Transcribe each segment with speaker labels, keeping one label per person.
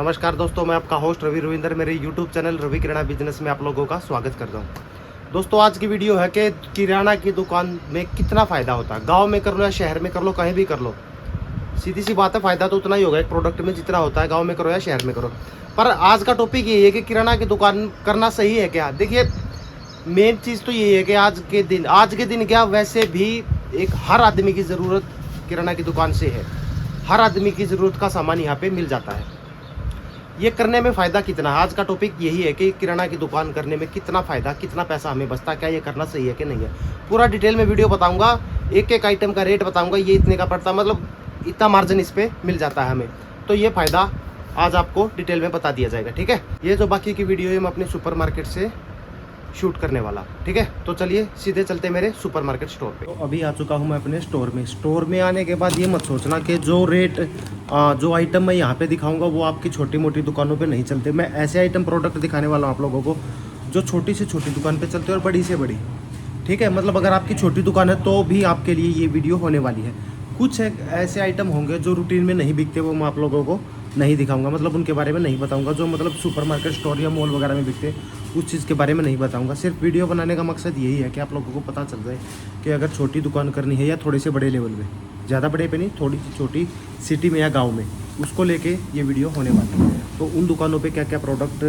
Speaker 1: नमस्कार दोस्तों, मैं आपका होस्ट रवि रविंदर मेरे YouTube चैनल रवि किराना बिजनेस में आप लोगों का स्वागत करता हूं। दोस्तों, आज की वीडियो है कि किराना की दुकान में कितना फ़ायदा होता है। गांव में कर लो या शहर में कर लो, कहीं भी कर लो, सीधी सी बात है, फ़ायदा तो उतना ही होगा एक प्रोडक्ट में जितना होता है गाँव में करो या शहर में करो। पर आज का टॉपिक यही है कि किराना की दुकान करना सही है क्या। देखिए, मेन चीज़ तो यही है कि आज के दिन क्या, वैसे भी एक हर आदमी की ज़रूरत किराना की दुकान से है। हर आदमी की ज़रूरत का सामान यहाँ पे मिल जाता है। ये करने में फ़ायदा कितना है, आज का टॉपिक यही है कि किराना की दुकान करने में कितना फ़ायदा, कितना पैसा हमें बचता है, क्या ये करना सही है कि नहीं है। पूरा डिटेल में वीडियो बताऊंगा, एक एक आइटम का रेट बताऊंगा, ये इतने का पड़ता है, मतलब इतना मार्जिन इस पर मिल जाता है हमें। तो ये फ़ायदा आज आपको डिटेल में बता दिया जाएगा, ठीक है। ये जो बाकी की वीडियो है मैं अपने सुपर मार्केट से शूट करने वाला, ठीक है। तो चलिए सीधे चलते मेरे सुपर मार्केट स्टोर पे। तो अभी आ चुका हूँ मैं अपने स्टोर में आने के बाद ये मत सोचना कि जो रेट जो आइटम मैं यहाँ पे दिखाऊंगा वो आपकी छोटी मोटी दुकानों पे नहीं चलते। मैं ऐसे आइटम प्रोडक्ट दिखाने वाला हूँ आप लोगों को जो छोटी से छोटी दुकान पे चलते हैं और बड़ी से बड़ी, ठीक है। मतलब अगर आपकी छोटी दुकान है तो भी आपके लिए ये वीडियो होने वाली है। कुछ ऐसे आइटम होंगे जो रूटीन में नहीं बिकते, वो मैं आप लोगों को नहीं दिखाऊंगा, मतलब उनके बारे में नहीं बताऊंगा। जो मतलब सुपर मार्केट स्टोर या मॉल वगैरह में बिकते उस चीज़ के बारे में नहीं बताऊंगा। सिर्फ वीडियो बनाने का मकसद यही है कि आप लोगों को पता चल जाए कि अगर छोटी दुकान करनी है या थोड़े से बड़े लेवल में, ज़्यादा बड़े पे नहीं, थोड़ी सी छोटी सिटी में या गाँव में, उसको लेके ये वीडियो होने वाली है। तो उन दुकानों पर क्या क्या प्रोडक्ट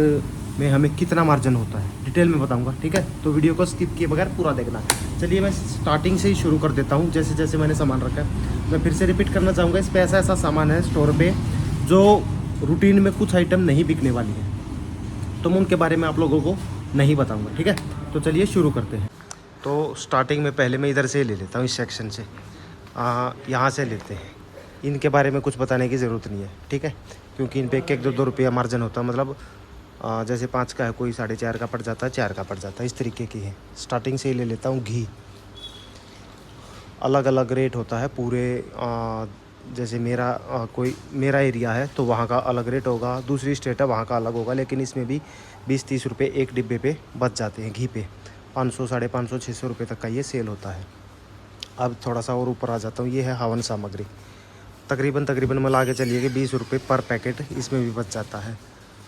Speaker 1: में हमें कितना मार्जिन होता है डिटेल में बताऊंगा, ठीक है। तो वीडियो को स्किप किए बगैर पूरा देखना। चलिए मैं स्टार्टिंग से ही शुरू कर देता हूँ। जैसे जैसे मैंने सामान रखा है मैं फिर से रिपीट करना चाहूँगा। इस पर ऐसा सामान है स्टोर पे जो रूटीन में कुछ आइटम नहीं बिकने वाली है, तो मैं उनके बारे में आप लोगों को नहीं बताऊँगा, ठीक है। तो चलिए शुरू करते हैं। तो स्टार्टिंग में पहले मैं इधर से ले लेता हूँ, इस सेक्शन से यहाँ से लेते हैं। इनके बारे में कुछ बताने की ज़रूरत नहीं है, ठीक है, क्योंकि इन पर एक 1-2 रुपया मार्जिन होता है। मतलब जैसे 5 का है, कोई 4.5 का पड़ जाता है, 4 का पड़ जाता है, इस तरीके की है। स्टार्टिंग से ही ले लेता हूँ। घी अलग अलग रेट होता है पूरे। जैसे मेरा एरिया है तो वहाँ का अलग रेट होगा, दूसरी स्टेट है वहाँ का अलग होगा, लेकिन इसमें भी 20-30 रुपये एक डिब्बे पे बच जाते हैं। घी पे 500, 550, 600 रुपये तक का ये सेल होता है। अब थोड़ा सा और ऊपर आ जाता हूँ। ये है हवन सामग्री। तकरीबन मैं ला के चलिए कि 20 रुपये पर पैकेट इसमें भी बच जाता है।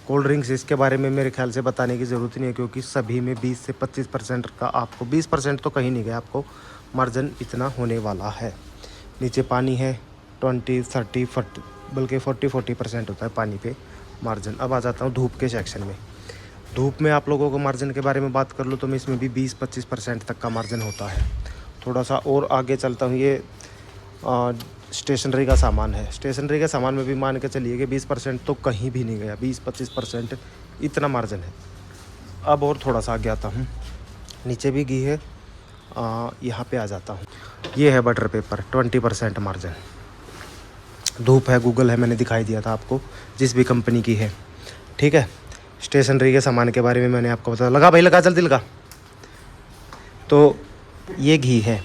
Speaker 1: कोल्ड ड्रिंक्स, इसके बारे में मेरे ख्याल से बताने की ज़रूरत नहीं है, क्योंकि सभी में 20 से 25% का आपको, 20% तो कहीं नहीं गया, आपको मार्जिन इतना होने वाला है। नीचे पानी है 20, 30, 40, बल्कि 40% होता है पानी पे मार्जिन। अब आ जाता हूँ धूप के सेक्शन में। धूप में आप लोगों को मार्जिन के बारे में बात कर लो तो मैं इसमें भी 20-25% तक का मार्जिन होता है। थोड़ा सा और आगे चलता हूँ। ये स्टेशनरी का सामान है। स्टेशनरी के सामान में भी मान के चलिए कि 20% तो कहीं भी नहीं गया, 20-25% इतना मार्जिन है। अब और थोड़ा सा आगे आता हूँ। नीचे भी घी है। यहाँ पे आ जाता हूँ। ये है बटर पेपर, 20% मार्जिन। धूप है, गूगल है, मैंने दिखाई दिया था आपको, जिस भी कंपनी की है, ठीक है। स्टेशनरी के सामान के बारे में मैंने आपको बताया। लगा भाई, लगा, जल्दी लगा। तो ये घी है।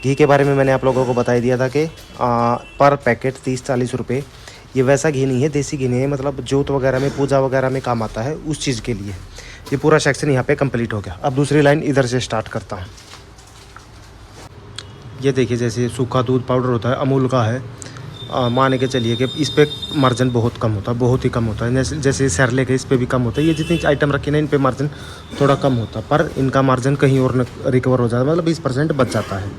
Speaker 1: घी के बारे में मैंने आप लोगों को बता ही दिया था कि पर पैकेट 30-40 रुपये। ये वैसा घी नहीं है, देसी घी नहीं है, मतलब जोत वगैरह में, पूजा वगैरह में काम आता है, उस चीज़ के लिए। ये पूरा सेक्शन यहाँ पे कंप्लीट हो गया। अब दूसरी लाइन इधर से स्टार्ट करता हूँ। ये देखिए, जैसे सूखा दूध पाउडर होता है, अमूल का है। मान के चलिए कि इस पर मार्जिन बहुत कम होता है, बहुत ही कम होता है। जैसे सेरले के, इस पर भी कम होता है। ये जितनी आइटम रखी ना, इन पे मार्जिन थोड़ा कम होता है, पर इनका मार्जिन कहीं और रिकवर हो जाता है, मतलब 20% बच जाता है।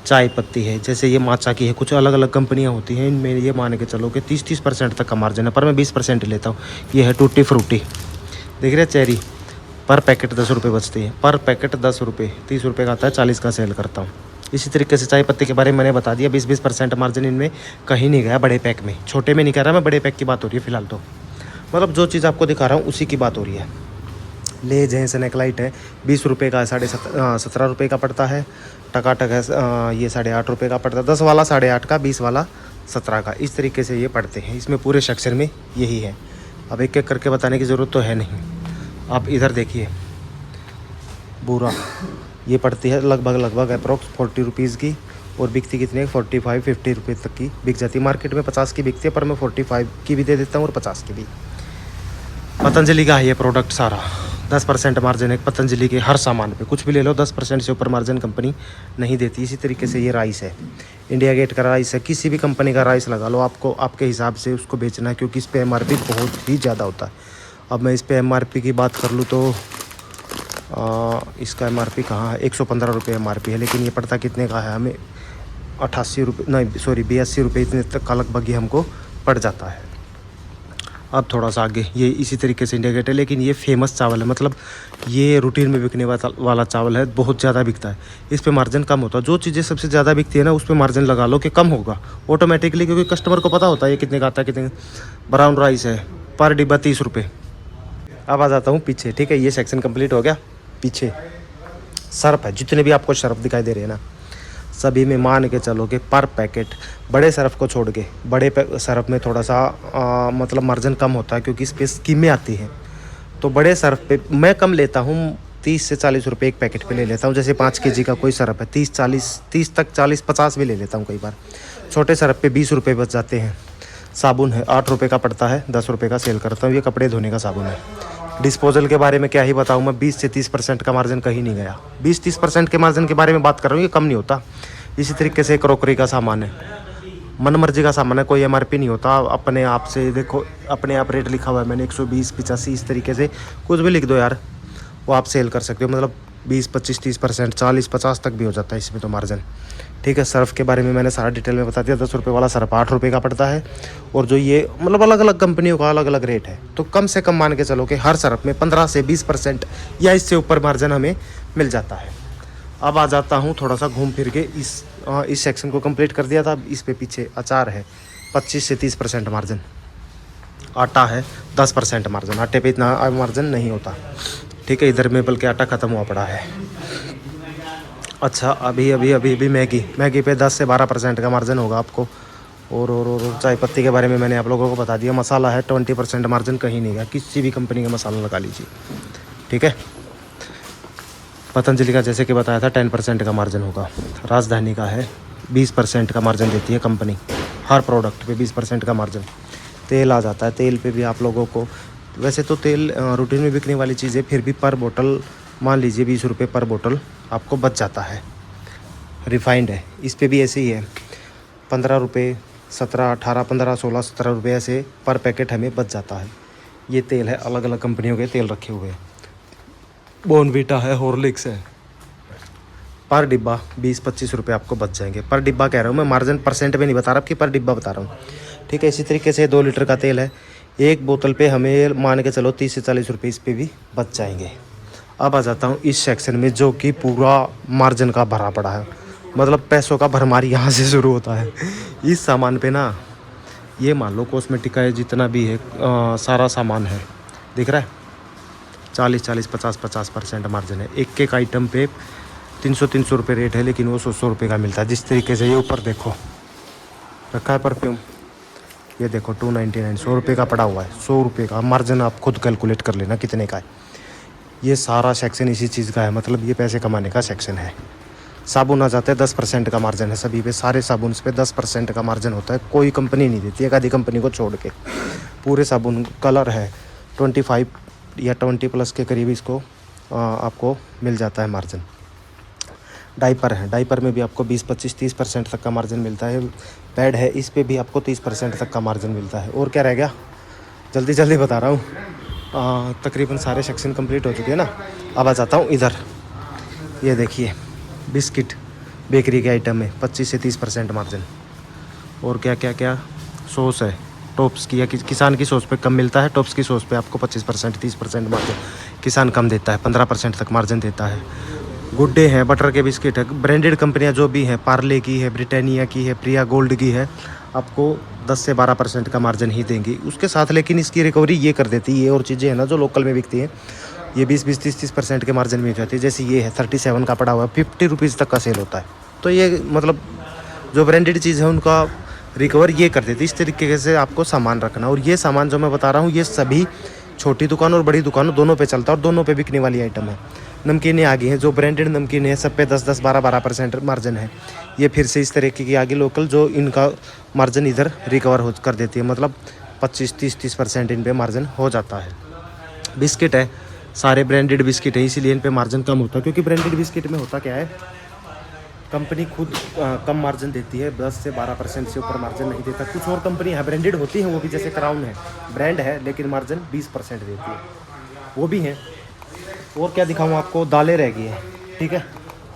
Speaker 1: चाय पत्ती है, जैसे ये माचा की है, कुछ अलग अलग कंपनियां होती हैं, इनमें ये मान के चलो कि 30% तक का मार्जिन है, पर मैं 20% लेता हूँ। ये है टूटी फ्रूटी, देख रहे हैं, चेरी, पर पैकेट 10 रुपये बचती है। पर पैकेट 10 रुपये, 30 रुपये का आता है, 40 का सेल करता हूँ। इसी तरीके से चाय पत्ती के बारे में मैंने बता दिया। 20% मार्जिन इनमें कहीं नहीं गया, बड़े पैक में। छोटे में नहीं कह रहा मैं, बड़े पैक की बात हो रही है फिलहाल। तो मतलब जो चीज़ आपको दिखा रहा हूँ उसी की बात हो रही है। लेज है, स्नैकलाइट है, 20 रुपये का, 17.5 रुपये का पड़ता है। टकाटक है, ये 8.5 रुपये का पड़ता है। 10 वाला 8.5 का, 20 वाला 17 का, इस तरीके से ये पड़ते हैं। इसमें पूरे सेक्शन में यही है। अब एक एक करके बताने की ज़रूरत तो है नहीं। आप इधर देखिए, बूरा, ये पड़ती है लगभग अप्रॉक्स 40 रुपीज़ की, और बिकती कितने, 45-50 रुपये तक की बिक जाती है। मार्केट में 50 की बिकती है, पर मैं 45 की भी दे देता हूँ और 50 की भी। पतंजलि का है ये प्रोडक्ट सारा। 10% मार्जिन है पतंजलि के हर सामान पे, कुछ भी ले लो 10% से ऊपर मार्जिन कंपनी नहीं देती। इसी तरीके से ये राइस है, इंडिया गेट का राइस है, किसी भी कंपनी का राइस लगा लो, आपको आपके हिसाब से उसको बेचना है, क्योंकि इस पे MRP बहुत ही ज़्यादा होता है। अब मैं इस पे MRP की बात कर लूँ तो इसका MRP कहाँ है, 115 रुपये MRP है, लेकिन ये पड़ता कितने का है हमें, 88 रुपये, नहीं सॉरी 82 रुपये इतने तक का लगभग ही हमको पड़ जाता है। अब थोड़ा सा आगे ये इसी तरीके से इंडिया गेट है, लेकिन ये फेमस चावल है, मतलब ये रूटीन में बिकने वाला चावल है, बहुत ज़्यादा बिकता है। इस पे मार्जिन कम होता है। जो चीज़ें सबसे ज़्यादा बिकती है ना, उस पे मार्जिन लगा लो कि कम होगा ऑटोमेटिकली, क्योंकि कस्टमर को पता होता है ये कितने का आता है, कितने। ब्राउन राइस है पर डिब्बा 30 रुपये। अब आ जाता हूँ पीछे, ठीक है, ये सेक्शन कंप्लीट हो गया। पीछे सर्फ है, जितने भी आपको सर्फ दिखाई दे रहे हैं ना, सभी में मान के चलो कि पर पैकेट, बड़े सर्फ को छोड़ के, बड़े सर्फ में थोड़ा सा मतलब मार्जिन कम होता है, क्योंकि इस पर स्कीमें आती हैं। तो बड़े सर्फ पे मैं कम लेता हूँ, 30 से 40 रुपये एक पैकेट पे ले लेता हूँ। जैसे 5 kg का कोई सर्फ है, 30 तक 40-50 भी ले लेता हूँ कई बार। छोटे सर्फ पे 20 रुपये बच जाते हैं। साबुन है 8 रुपये का पड़ता है, 10 रुपये का सेल करता हूँ। ये कपड़े धोने का साबुन है। डिस्पोजल के बारे में क्या ही बताऊँ मैं, 20 से 30% का मार्जिन कहीं नहीं गया। 20-30% के मार्जिन के बारे में बात कर रहा हूँ, ये कम नहीं होता। इसी तरीके से क्रॉकरी का सामान है, मन मर्जी का सामान है, कोई MRP नहीं होता। अपने आप से देखो, अपने आप रेट लिखा हुआ है मैंने, 120, 85, इस तरीके से कुछ भी लिख दो यार, वो आप सेल कर सकते हो। मतलब 20, 25, 30%, 40, 50 तक भी हो जाता है इसमें तो मार्जिन। ठीक है, सर्फ के बारे में मैंने सारा डिटेल में बता दिया। 10 रुपये वाला सर्फ 8 रुपये का पड़ता है, और जो ये मतलब अलग अलग कंपनियों का अलग अलग रेट है। तो कम से कम मान के चलो कि हर सर्फ में 15 से 20% या इससे ऊपर मार्जिन हमें मिल जाता है। अब आ जाता हूँ थोड़ा सा घूम फिर के, इस सेक्शन को कंप्लीट कर दिया था। अब इस पे पीछे अचार है, 25 से 30% मार्जिन। आटा है 10% मार्जिन, आटे पे इतना मार्जिन नहीं होता। ठीक है, इधर में बल्कि आटा ख़त्म हुआ पड़ा है। अच्छा, अभी मैगी पे 10 से 12% का मार्जिन होगा आपको। और चाय पत्ती के बारे में मैंने आप लोगों को बता दिया। मसाला है 20% मार्जिन, कहीं नहीं गया, किसी भी कंपनी का मसाला लगा लीजिए। ठीक है, पतंजलि का जैसे कि बताया था 10% का मार्जिन होगा। राजधानी का है 20% का मार्जिन देती है कंपनी, हर प्रोडक्ट पे 20% का मार्जिन। तेल आ जाता है, तेल पे भी आप लोगों को, वैसे तो तेल रूटीन में बिकने वाली चीज़ें, फिर भी पर बोतल मान लीजिए 20 रुपये पर बोतल आपको बच जाता है। रिफाइंड है, इस पे भी ऐसे ही है, 15 रुपये, 17, 18, 15, 16, 17 रुपये ऐसे पर पैकेट हमें बच जाता है। ये तेल है, अलग अलग कंपनियों के तेल रखे हुए हैं। बॉर्नवीटा है, हॉर्लिक्स है, पर डिब्बा 20-25 रुपये आपको बच जाएंगे। पर डिब्बा कह रहा हूँ मैं, मार्जिन परसेंट में नहीं बता रहा कि पर डिब्बा बता रहा हूँ। ठीक है, इसी तरीके से 2 लीटर का तेल है, एक बोतल पे हमें मान के चलो 30 से 40 रुपये इस पे भी बच जाएंगे। अब आ जाता हूँ इस सेक्शन में, जो कि पूरा मार्जिन का भरा पड़ा है, मतलब पैसों का भरमार यहाँ से शुरू होता है। इस सामान पे ना, ये मान लो कॉस्मेटिक का जितना भी है सारा सामान है, दिख रहा है, 40, 50% मार्जिन है। एक एक आइटम पे 300 रुपये रेट है, लेकिन वो 100 रुपये का मिलता है। जिस तरीके से ये ऊपर देखो रखा है परफ्यूम, ये देखो 299, 100 रुपये का पड़ा हुआ है। 100 रुपये का मार्जिन आप खुद कैलकुलेट कर लेना कितने का है। ये सारा सेक्शन इसी चीज़ का है, मतलब ये पैसे कमाने का सेक्शन है। साबुन आ जाते हैं, 10% का मार्जिन है सभी पे, सारे साबुन पे 10% का मार्जिन होता है। कोई कंपनी नहीं देती, एक आधी कंपनी को छोड़ के। पूरे साबुन कलर है 25 या 20+ के करीब इसको आपको मिल जाता है मार्जिन। डाइपर है, डाइपर में भी आपको 20, 25, 30% तक का मार्जिन मिलता है। पैड है, इस पे भी आपको 30% तक का मार्जिन मिलता है। और क्या रह गया, जल्दी बता रहा हूँ, तकरीबन सारे सेक्शन कंप्लीट हो चुके हैं ना। अब आ जाता हूँ इधर, ये देखिए बिस्किट बेकरी के आइटम में 25 से 30% मार्जिन। और क्या सॉस है, टॉप्स की या किसान की सॉस पे कम मिलता है, टॉप्स की सॉस पे आपको 25%, 30% मार्जिन किसान कम देता है, 15% तक मार्जिन देता है। गुड्डे हैं, बटर के बिस्किट है, ब्रांडेड कंपनियां जो भी हैं, पार्ले की है, ब्रिटानिया की है, प्रिया गोल्ड की है, आपको 10 से 12% का मार्जिन ही देंगी उसके साथ। लेकिन इसकी रिकवरी ये कर देती है, ये और चीज़ें हैं ना जो लोकल में बिकती हैं, ये 20-20, 30% के मार्जिन में जाती है। जैसे ये है 37 का पड़ा हुआ है, 50 रुपीज़ तक का सेल होता है। तो ये मतलब जो ब्रांडेड चीज़ है उनका रिकवर ये कर देती है। इस तरीके से आपको सामान रखना। और ये सामान जो मैं बता रहा हूँ, ये सभी छोटी दुकान और बड़ी दुकानों दोनों पे चलता है, और दोनों पे बिकने वाली आइटम है। नमकीनें आ गई हैं, जो ब्रांडेड नमकीन है सब पे 10-10, 12-12% मार्जिन है। ये फिर से इस तरीके की आगे लोकल, जो इनका मार्जिन इधर रिकवर हो कर देती है, मतलब 25, 30% इन पे मार्जिन हो जाता है। बिस्किट है, सारे ब्रांडेड बिस्किट है, इसीलिए इन पे मार्जिन कम होता है, क्योंकि ब्रांडेड बिस्किट में होता क्या है, कंपनी खुद कम मार्जिन देती है, 10 से 12% से ऊपर मार्जिन नहीं देता। कुछ और कंपनी है ब्रांडेड होती हैं वो भी, जैसे क्राउन है ब्रांड है लेकिन मार्जिन 20% देती है, वो भी हैं। और क्या दिखाऊँ आपको, दालें रह गई हैं, ठीक है।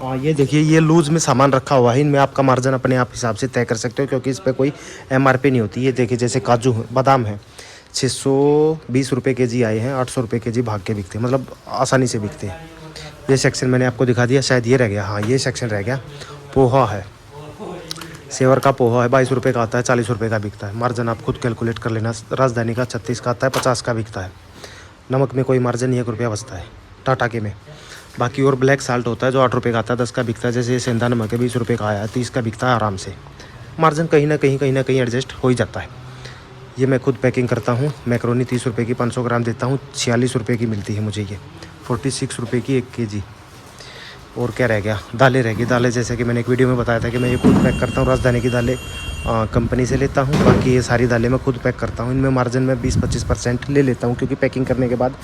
Speaker 1: हाँ ये देखिए, ये लूज़ में सामान रखा हुआ है, इनमें आपका मार्जिन अपने आप हिसाब से तय कर सकते हो, क्योंकि इस पर कोई MRP नहीं होती। ये देखिए जैसे काजू बादाम है, 620 रुपये kg आए हैं, 800 रुपये kg भाग के बिकते हैं, मतलब आसानी से बिकते हैं। ये सेक्शन मैंने आपको दिखा दिया, शायद ये रह गया, हाँ ये सेक्शन रह गया। पोहा है, सेवर का पोहा है, 22 रुपये का आता है, 40 रुपये का बिकता है। मार्जिन आप खुद कैलकुलेट कर लेना। राजधानी का 36 का आता है, 50 का बिकता है। नमक में कोई मार्जिन नहीं, 1 रुपया बचता है टाटा के में। बाकी और ब्लैक साल्ट होता है जो 8 रुपये का आता है, 10 का बिकता है। जैसे ये सेंधा नमक है, 20 रुपये का आया है, 30 का बिकता है आराम से। मार्जिन कहीं ना कहीं एडजस्ट हो ही जाता है। ये मैं खुद पैकिंग करता हूँ। मैक्रोनी 30 रुपये की 500 ग्राम देता हूँ, 46 रुपये की मिलती है मुझे ये, 46 रुपये की 1 kg। और क्या रह गया, दालें रह गई। दालें जैसे कि मैंने एक वीडियो में बताया था कि मैं ये खुद पैक करता हूँ, राजधानी की दालें कंपनी से लेता हूँ। बाकी ये सारी दालें मैं खुद पैक करता हूँ। इनमें मार्जिन मैं 20-25% ले लेता हूँ, क्योंकि पैकिंग करने के बाद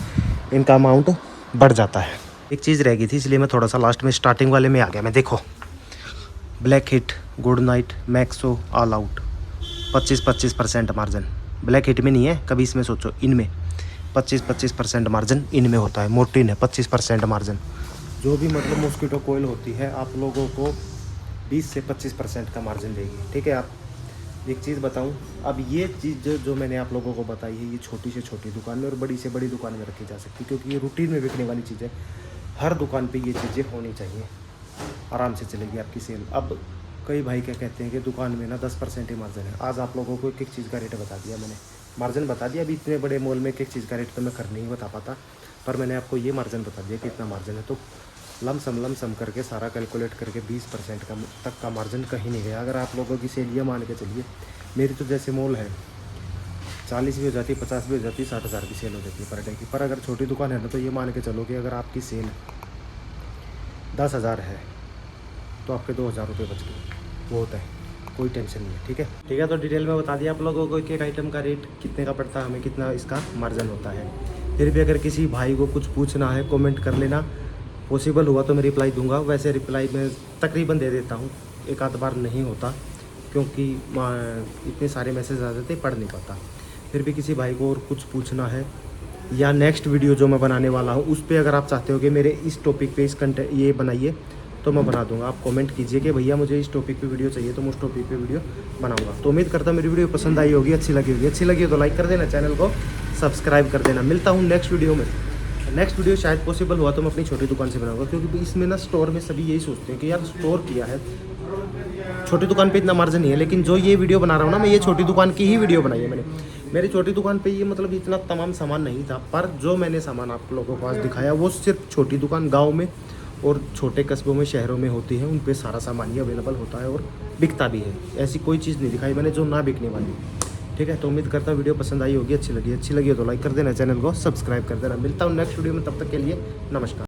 Speaker 1: इनका अमाउंट बढ़ जाता है। एक चीज़ रह गई थी, इसलिए मैं थोड़ा सा लास्ट में स्टार्टिंग वाले में आ गया मैं। देखो, black hit, good night, Maxo, all out, 25% margin. Black hit में नहीं है, कभी इसमें सोचो, इनमें 25% मार्जिन इनमें होता है। मोर्टीन है 25% मार्जिन। जो भी मतलब मॉस्किटो कोयल होती है, आप लोगों को 20 से 25% का मार्जिन देगी, ठीक है। आप एक चीज़ बताऊं, अब ये चीज़ जो मैंने आप लोगों को बताई है, ये छोटी से छोटी दुकान में और बड़ी से बड़ी दुकान में रखी जा सकती है, क्योंकि ये रूटीन में बिकने वाली चीज़ है। हर दुकान पे ये चीज़ें होनी चाहिए, आराम से चलेगी आपकी सेल। अब कई भाई क्या कहते हैं कि दुकान में ना 10% ही मार्जिन है। आज आप लोगों को एक एक चीज़ का रेट बता दिया मैंने, मार्जिन बता दिया। अभी इतने बड़े मॉल में एक एक चीज़ का रेट तो मैं कर नहीं बता पाता, पर मैंने आपको ये मार्जिन बता दिया कि इतना मार्जिन है। तो लमसम करके सारा कैलकुलेट करके 20% का तक का मार्जिन कहीं नहीं गया। अगर आप लोगों की सेल ये मान के चलिए, मेरी तो जैसे मॉल है 40 भी हो जाती है, 50 भी हो जाती है, 60,000 की सेल हो जाती है पर डे की। पर अगर छोटी दुकान है ना, तो ये मान के चलो कि अगर आपकी सेल 10,000 है तो आपके 2,000 रुपये बच गए, वो होता है, कोई टेंशन नहीं है, ठीक है। ठीक है, तो डिटेल में बता दिया आप लोगों को एक आइटम का रेट कितने का पड़ता है, हमें कितना इसका मार्जिन होता है। फिर भी अगर किसी भाई को कुछ पूछना है, कमेंट कर लेना, पॉसिबल हुआ तो मैं रिप्लाई दूंगा। वैसे रिप्लाई मैं तकरीबन दे देता हूँ, एक आध बार नहीं होता, क्योंकि इतने सारे मैसेज आ जाते, पढ़ नहीं पाता। फिर भी किसी भाई को और कुछ पूछना है, या नेक्स्ट वीडियो जो मैं बनाने वाला हूँ उस पर अगर आप चाहते हो कि मेरे इस टॉपिक पे इस कंटेंट ये बनाइए, तो मैं बना दूंगा। आप कमेंट कीजिए कि भैया मुझे इस टॉपिक पे वीडियो चाहिए, तो मैं उस टॉपिक पे वीडियो बनाऊंगा। तो उम्मीद करता हूँ मेरी वीडियो पसंद आई होगी, अच्छी लगी होगी। अच्छी लगी हो तो लाइक कर देना, चैनल को सब्सक्राइब कर देना। मिलता हूँ नेक्स्ट वीडियो में। नेक्स्ट वीडियो शायद पॉसिबल हुआ तो मैं अपनी छोटी दुकान से बनाऊंगा, क्योंकि इसमें ना स्टोर में सभी यही सोचते हैं कि यार स्टोर किया है, छोटी दुकान पे इतना मार्जिन नहीं है। लेकिन जो ये वीडियो बना रहा हूँ ना मैं, ये छोटी दुकान की ही वीडियो बनाई है मैंने। मेरी छोटी दुकान पे ये मतलब इतना तमाम सामान नहीं था, पर जो मैंने सामान आप लोगों को आज दिखाया वो सिर्फ छोटी दुकान गाँव में और छोटे कस्बों में, शहरों में होती है, उन पे सारा सामान ही अवेलेबल होता है और बिकता भी है। ऐसी कोई चीज़ नहीं दिखाई मैंने जो ना बिकने वाली, ठीक है। तो उम्मीद करता हूँ वीडियो पसंद आई होगी, अच्छी लगी हो तो लाइक कर देना, चैनल को सब्सक्राइब कर देना। मिलता हूँ नेक्स्ट वीडियो में, तब तक के लिए नमस्कार।